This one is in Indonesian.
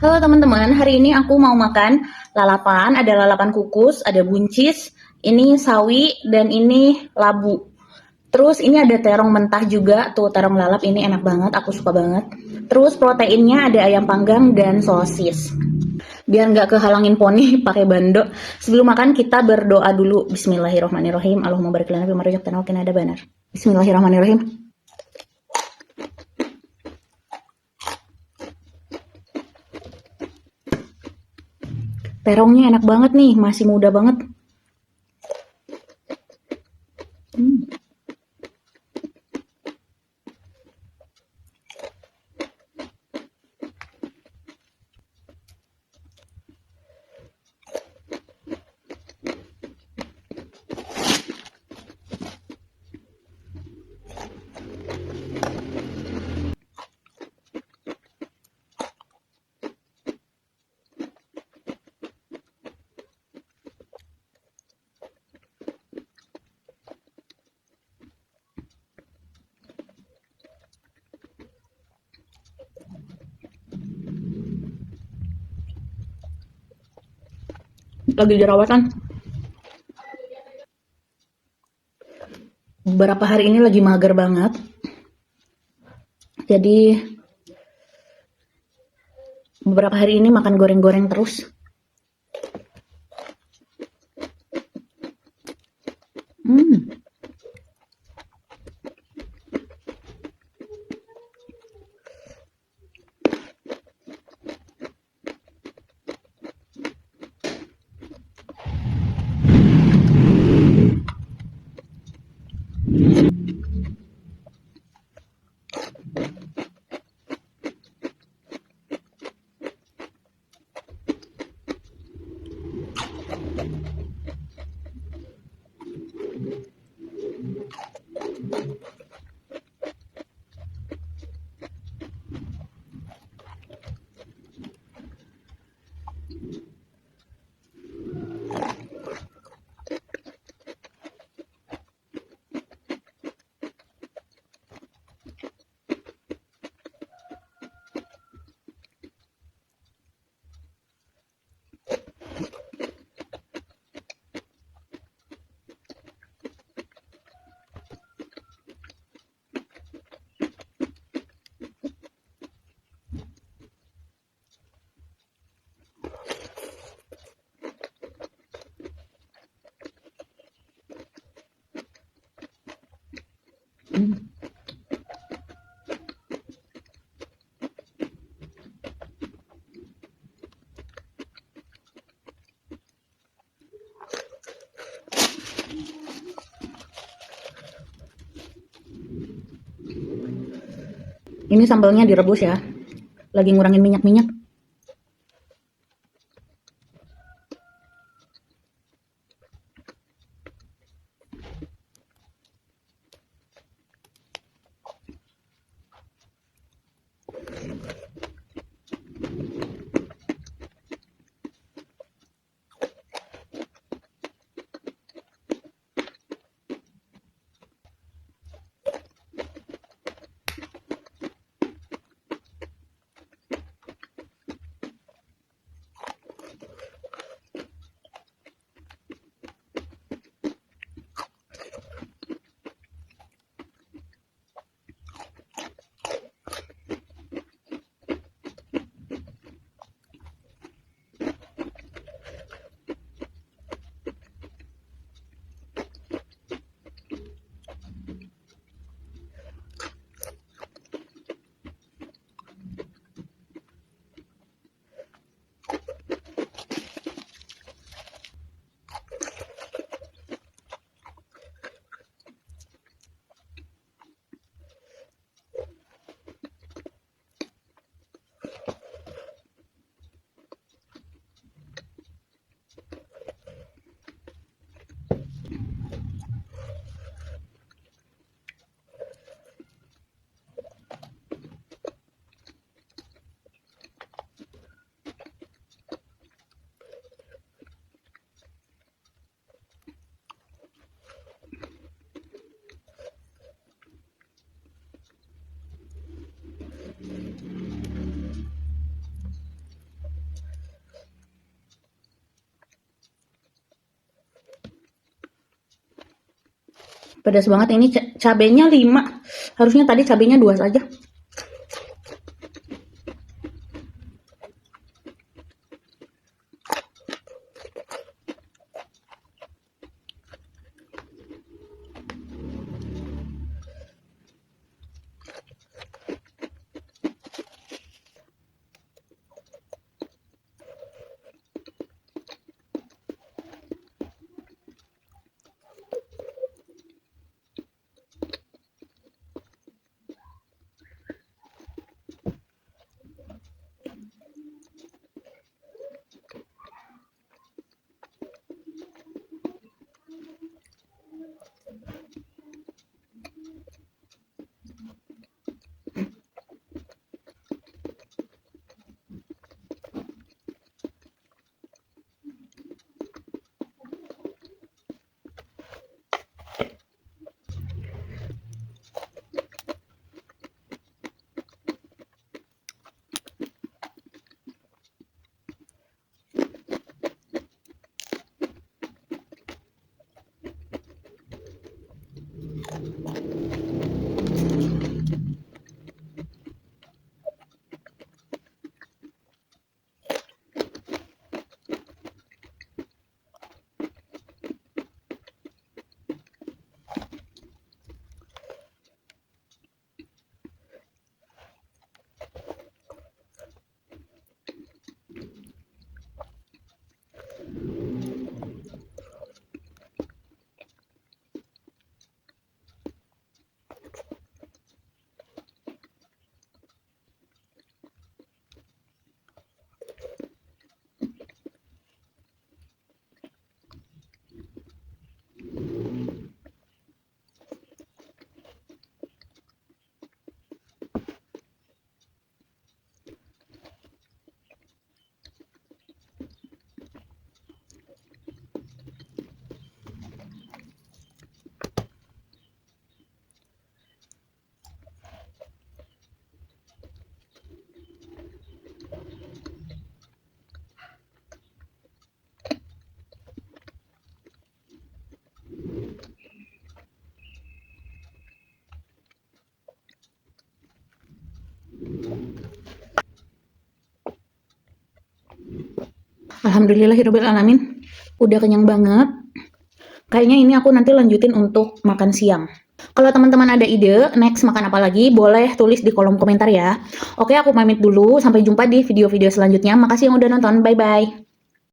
Halo teman-teman, hari ini aku mau makan lalapan, ada lalapan kukus, ada buncis, ini sawi, dan ini labu. Terus ini ada terong mentah juga, tuh terong lalap ini enak banget, aku suka banget. Terus proteinnya ada ayam panggang dan sosis. Biar nggak kehalangin poni pakai bando. Sebelum makan kita berdoa dulu. Bismillahirrahmanirrahim. Allahumma barik lana fi ma razaqtana wa qina adzabannar. Bismillahirrahmanirrahim. Terongnya enak banget nih, masih muda banget. Hmm. Lagi jerawatan. Beberapa hari ini lagi mager banget. Jadi beberapa hari ini makan goreng-goreng terus. Hmm. Hmm. Ini sambalnya direbus ya. Lagi ngurangin minyak-minyak. Pedas banget ini, cabenya 5. Harusnya tadi cabenya 2 saja. Alhamdulillahirabbil alamin. Udah kenyang banget. Kayaknya ini aku nanti lanjutin untuk makan siang. Kalau teman-teman ada ide next makan apa lagi, boleh tulis di kolom komentar ya. Oke, aku pamit dulu. Sampai jumpa di video-video selanjutnya. Makasih yang udah nonton. Bye-bye.